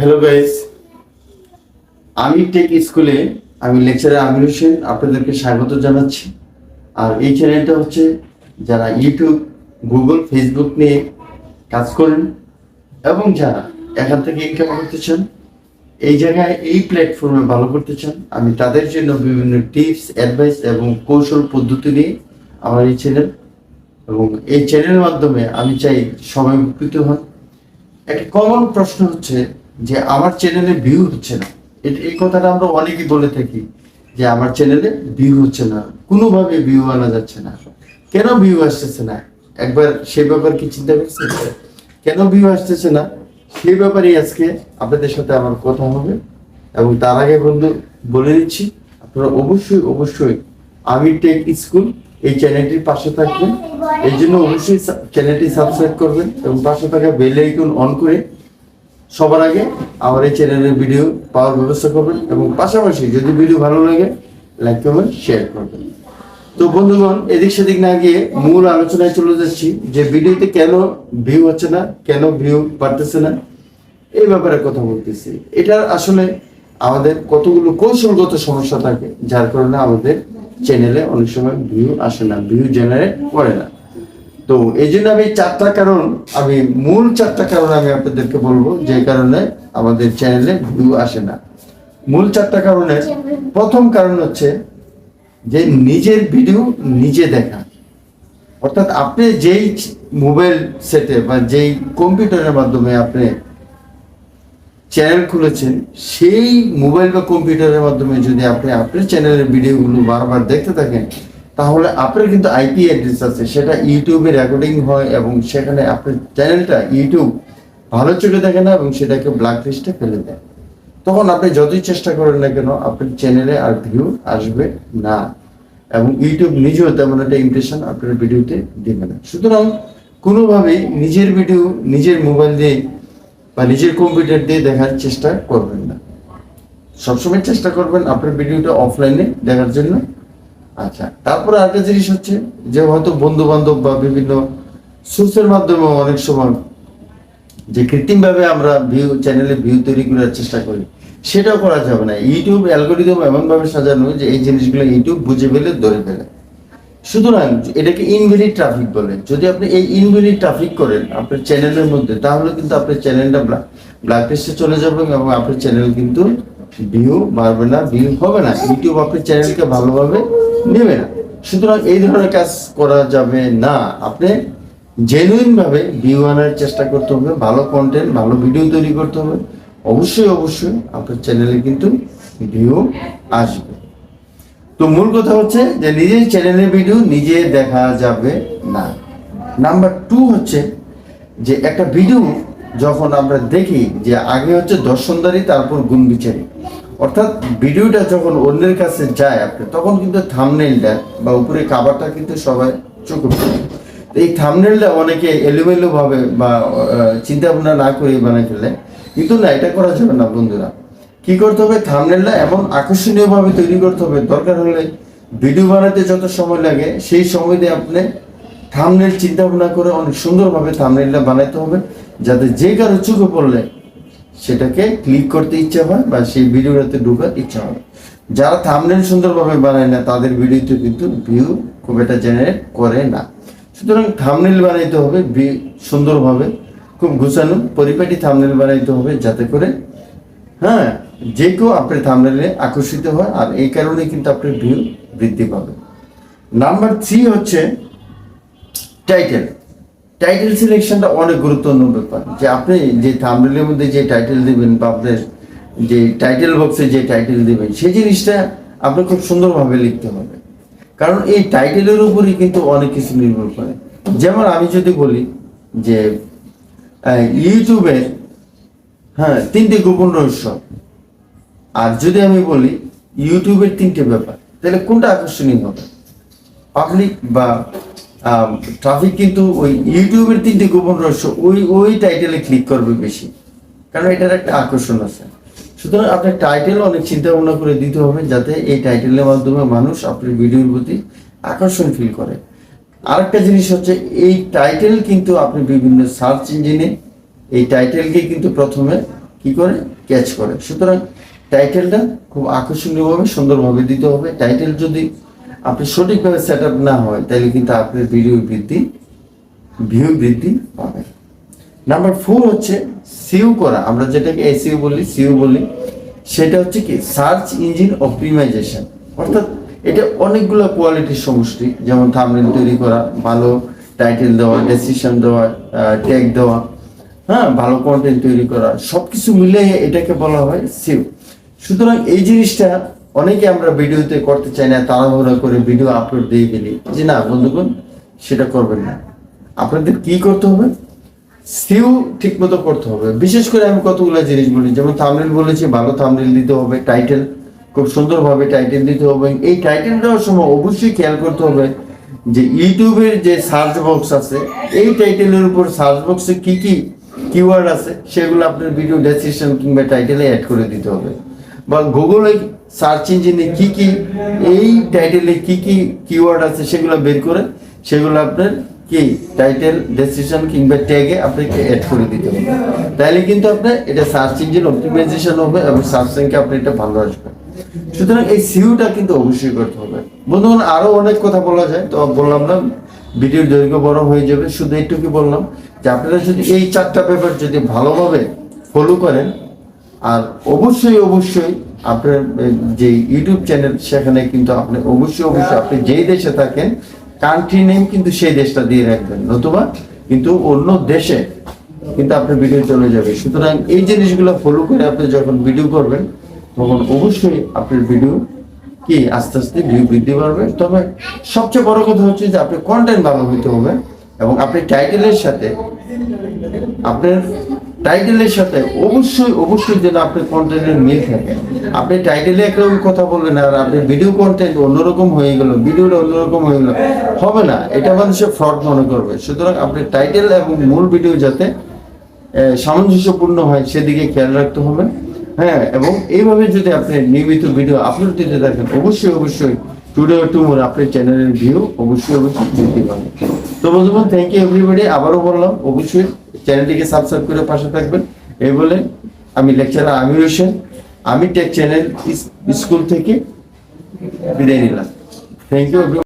Hello guys, আমি take স্কুলে আমি লেকচারার আমির হোসেন আপনাদেরকে স্বাগত জানাচ্ছি। আর এই চ্যানেলটা হচ্ছে যারা ইউটিউব, গুগল, ফেসবুক নিয়ে কাজ করেন এবং যারা এখান থেকে ইনকাম করতে চান, এই জায়গায় এই প্ল্যাটফর্মে ভালো করতে চান, আমি তাদের জন্য বিভিন্ন টিপস, অ্যাডভাইস এবং কৌশল পদ্ধতি নিয়ে আমার এই চ্যানেল, এবং এই চ্যানেলের মাধ্যমে আমি চাই সবাই উপকৃত হন। একটা কমন প্রশ্ন হচ্ছে যে আমার চ্যানেলে ভিউ হচ্ছে না। এই কথাটা আমরা অনেকেই বলে থাকি যে আমার চ্যানেলে ভিউ হচ্ছে না, কোনোভাবে ভিউ আনা যাচ্ছে না। কেন ভিউ আসতেছে না, একবার সে ব্যাপারে কি চিন্তা করছেন? কেন ভিউ আসতেছে না সেই ব্যাপারে আজকে আপনাদের সাথে আমার কথা হবে। এবং তার আগে বন্ধু বলে দিচ্ছি, আপনারা অবশ্যই আমির টেক স্কুল এই চ্যানেলটির পাশে থাকবেন। এই জন্য অবশ্যই চ্যানেলটি সাবস্ক্রাইব করবেন এবং পাশে থাকা বেল আইকন অন করে সবার আগে আমার এই চ্যানেলের ভিডিও পাওয়ার ব্যবস্থা করবেন। এবং পাশাপাশি যদি ভিডিও ভালো লাগে লাইক করবেন, শেয়ার করবেন। তো বন্ধুগণ, এদিক সেদিক না গিয়ে মূল আলোচনায় চলে যাচ্ছি যে ভিডিওতে কেন ভিউ হচ্ছে না, কেন ভিউ বাড়তেছে না, এই ব্যাপারে কথা বলতেছি। এটা আসলে আমাদের কতগুলো কৌশলগত সমস্যা থাকে যার কারণে আমাদের চ্যানেলে অনেক সময় ভিউ আসে না, ভিউ জেনারেট করে না। তো এই জন্য আমি মূল চারটা কারণ আমি আপনাদেরকে বলবো যে কারণে আমাদের চ্যানেলে ভিউ আসে না। মূল চারটা কারণের প্রথম কারণ হচ্ছে যে নিজের ভিডিও নিজে দেখা। অর্থাৎ আপনি যেই মোবাইল সেটে বা যেই কম্পিউটারের মাধ্যমে আপনি চ্যানেল খুলেছেন, সেই মোবাইল বা কম্পিউটারের মাধ্যমে যদি আপনি আপনার চ্যানেলের ভিডিওগুলো বারবার দেখতে থাকেন, তাহলে আপনার কিন্তু আইপি অ্যাড্রেস আছে, সেটা ইউটিউবে রেকর্ডিং হয় এবং সেখানে আপনার চ্যানেলটা ইউটিউব ভালো চোখে দেখে না এবং সেটাকে ব্ল্যাক লিস্টে ফেলে দেয়। তখন আপনি যতই চেষ্টা করেন না কেন আপনার চ্যানেলে আর ভিউ আসবে না এবং ইউটিউব নিজেও তেমন একটা ইমপ্রেশন আপনার ভিডিওতে দেবে না। সুতরাং কোনোভাবেই নিজের ভিডিও নিজের মোবাইল দিয়ে বা নিজের কম্পিউটার দিয়ে দেখার চেষ্টা করবেন না। সবসময় চেষ্টা করবেন আপনার ভিডিওটা অফলাইনে দেখার জন্য। আচ্ছা, তারপরে আরেকটা জিনিস হচ্ছে যে হয়তো বন্ধু বান্ধব বা বিভিন্ন সোর্সের মাধ্যমে অনেক সময় যে কৃত্রিমভাবে আমরা চ্যানেলে ভিউ তৈরি করার চেষ্টা করি, সেটাও করা যাবে না। ইউটিউব অ্যালগোরিদম এমনভাবে সাজানো যে এই জিনিসগুলো ইউটিউব বুঝে ফেলে, ধরে ফেলে। সুতরাং এটাকে ইনভ্যালিড ট্রাফিক বলে। যদি আপনি এই ইনভ্যালিড ট্রাফিক করেন আপনার চ্যানেলের মধ্যে, তাহলে কিন্তু আপনার চ্যানেলটা ব্ল্যাক লিস্টে চলে যাবে এবং আপনার চ্যানেল কিন্তু ভিউ বাড়বে না, ভিউ হবে না, ইউটিউব আপনার চ্যানেলকে ভালোভাবে নেবে না। সুতরাং এই ধরনের কাজ করা যাবে না। আপনি জেনুইন ভাবে ভিউ আনার চেষ্টা করতে হবে, ভালো কন্টেন্ট, ভালো ভিডিও তৈরি করতে হবে। অবশ্যই আপনার চ্যানেলে কিন্তু ভিউ আসবে। তো মূল কথা হচ্ছে যে নিজের চ্যানেলের ভিডিও নিজে দেখা যাবে না। নাম্বার 2 হচ্ছে যে একটা ভিডিও যখন আমরা দেখি যে আগে হচ্ছে দর্শনদারি, তারপর গুণ বিচারি। অর্থাৎ ভিডিওটা যখন অন্যের কাছে যায় আপনি, তখন কিন্তু থাম্বনেইলটা বা উপরে কাভারটা কিন্তু সবাই চোখে পড়ে। এই থাম্বনেইলটা অনেকে এলোমেলো ভাবে বা চিন্তা ভাবনা না করে বানাই ফেলে, কিন্তু না, এটা করা যাবে না বন্ধুরা। কি করতে হবে, থাম্বনেইলটা এমন আকর্ষণীয় ভাবে তৈরি করতে হবে, দরকার হলে ভিডিও বানাতে যত সময় লাগে সেই সময় দিয়ে আপনি থাম্বনেইল চিন্তা ভাবনা করে অনেক সুন্দরভাবে থাম্বনেইলটা বানাইতে হবে, যাতে যে কারো চোখে পড়লে সেটাকে ক্লিক করতে ইচ্ছা হয় বা সেই ভিডিওটাতে ঢোকার ইচ্ছা হয়। যারা থাম্বনেইল সুন্দরভাবে বানায় না তাদের ভিডিওতে কিন্তু ভিউ খুব একটা জেনারেট করে না। সুতরাং থাম্বনেইল বানাইতে হবে সুন্দরভাবে, খুব গুছানো পরিপাটি থাম্বনেইল বানাইতে হবে, যাতে করে যে কেউ আপনার থাম্বনেইলে আকর্ষিত হয়। আর এই কারণে কিন্তু আপনার ভিউ বৃদ্ধি পাবে। নাম্বার 3 হচ্ছে টাইটেল সিলেকশনটা অনেক গুরুত্বপূর্ণ ব্যাপার। যে আপনি যে থাম্বনেইলের মধ্যে যে টাইটেল দিবেন বা আপনার যে টাইটেল বক্সে যে টাইটেল দিবেন, সেই জিনিসটা আপনি খুব সুন্দরভাবে লিখতে হবে, কারণ এই টাইটেলের উপরই কিন্তু অনেক কিছু নির্ভর করে। যেমন আমি যদি বলি যে ইউটিউবের 3টে গোপন রহস্য, আর যদি আমি বলি ইউটিউবের 3টে ব্যাপার, তাহলে কোনটা আকর্ষণীয় হবে? পাবলিক বা ট্রাফিক কিন্তু ওই ইউটিউবের 3টে গোপন রহস্য ওই টাইটেলে ক্লিক করবে বেশি, কারণ এটার একটা আকর্ষণ আছে। সুতরাং আপনার টাইটেল অনেক চিন্তা ভাবনা করে দিতে হবে, যাতে এই টাইটেলের মাধ্যমে মানুষ আপনার ভিডিওর প্রতি আকর্ষণ ফিল করে। আরেকটা জিনিস হচ্ছে এই টাইটেল কিন্তু আপনি বিভিন্ন সার্চ ইঞ্জিনে এই টাইটেলকে কিন্তু প্রথমে কি করে, ক্যাচ করে। সুতরাং টাইটেলটা খুব আকর্ষণীয়ভাবে সুন্দরভাবে দিতে হবে। টাইটেল যদি আপনি সঠিকভাবে সেট আপ না হয় তাহলে কিন্তু আপনার ভিউ বৃদ্ধি পাবে। নাম্বার 4 হচ্ছে সিইউ করা, আমরা যেটাকে এসইও বলি, সিইউ বলি, সেটা হচ্ছে কি সার্চ ইঞ্জিন অপটিমাইজেশন। অর্থাৎ এটা অনেকগুলো কোয়ালিটির সমষ্টি, যেমন থাম্বনেল তৈরি করা, ভালো টাইটেল দেওয়া, ডেসক্রিপশন দেওয়া, ট্যাগ দেওয়া, হ্যাঁ, ভালো কন্টেন্ট তৈরি করা, সবকিছু মিলে এটাকে বলা হয় সিইউ। সুতরাং এই জিনিসটা অনেকে আমরা ভিডিওতে করতে চাই না, তাড়াহুড়া করে ভিডিও আপলোড দিয়ে গেলি, যে না বন্ধুগণ সেটা করবেন না। আপনাদের কি করতে হবে, সিইউ ঠিক মতো করতে হবে। বিশেষ করে আমি কতগুলো জিনিস বলি, যেমন থাম্বনেল বলেছি, ভালো থাম্বনেল দিতে হবে, টাইটেল খুব সুন্দরভাবে টাইটেল দিতে হবে। এই টাইটেল দেওয়ার সময় অবশ্যই খেয়াল করতে হবে যে ইউটিউবের যে সার্চ বক্স আছে, এই টাইটেলের উপর সার্চ বক্সে কি কি কিওয়ার্ড আছে সেগুলো আপনার ভিডিও ডেসক্রিপশন কিংবা টাইটেলে অ্যাড করে দিতে হবে। বা গুগলে সার্চ ইঞ্জিনে কি কি এই টাইটেলে কি কি কিওয়ার্ড আছে সেগুলো বের করে সেগুলো আপনার কি টাইটেল, ডেসক্রিপশন কিংবা ট্যাগে আপনাকে অ্যাড করে দিতে হবে। তাহলে কিন্তু আপনার এটা সার্চ ইঞ্জিন অপটিমাইজেশন হবে এবং সার্চ র্যাঙ্কে আপনি এটা ভালো আসবে। সুতরাং এই সিইউটা কিন্তু অবশ্যই করতে হবে। বন্ধুগণ আরো অনেক কথা বলা যায়, তো বললাম না, ভিডিওর দৈর্ঘ্য বড় হয়ে যাবে, শুধু এইটুকু বললাম যে আপনারা যদি এই 4টা ব্যাপার যদি ভালোভাবে ফলো করেন, আর অবশ্যই আপনার যে ইউটিউব চ্যানেল সেখানে কিন্তু আপনি অবশ্যই আপনি যেই দেশে থাকেন কান্ট্রি নেম কিন্তু সেই দেশটা দিয়ে রাখবেন, নতুবা কিন্তু অন্য দেশে কিন্তু আপনার ভিডিও চলে যাবে। সুতরাং এই জিনিসগুলো ফলো করে আপনি যখন ভিডিও করবেন তখন অবশ্যই আপনার ভিডিও কি আস্তে আস্তে ভিউ বৃদ্ধি পাবে। তবে সবচেয়ে বড় কথা হচ্ছে যে আপনার কন্টেন্ট ভালো হইতে হবে এবং আপনি টাইটেলের সাথে অবশ্যই যেন আপনার কন্টেন্টের মিল থাকে। আপনি টাইটেলে একরকম কথা বলবেন আর আপনার ভিডিও কন্টেন্ট অন্যরকম হয়ে গেল, ভিডিওটা অন্যরকম হয়ে গেল, হবে না, এটা মানুষে ফ্রড মনে করবে। সুতরাং আপনি টাইটেল এবং মূল ভিডিও যাতে সামঞ্জস্যপূর্ণ হয় সেদিকে খেয়াল রাখতে হবে। হ্যাঁ, এবং এইভাবে যদি আপনি নিয়মিত ভিডিও আপলোড দিতে থাকেন অবশ্যই টুডে অর টুমরো আপনার চ্যানেলের ভিউ অবশ্যই বৃদ্ধি পাবে। তো বন্ধুগণ, থ্যাংক ইউ এভরিবডি। আবারও বললাম অবশ্যই চ্যানেলটিকে সাবস্ক্রাইব করে পাশে থাকবেন। এই বলে আমি লেকচারার আমির হোসেন, আমি টেক চ্যানেল স্কুল থেকে বিদায় নিলাম। Thank you.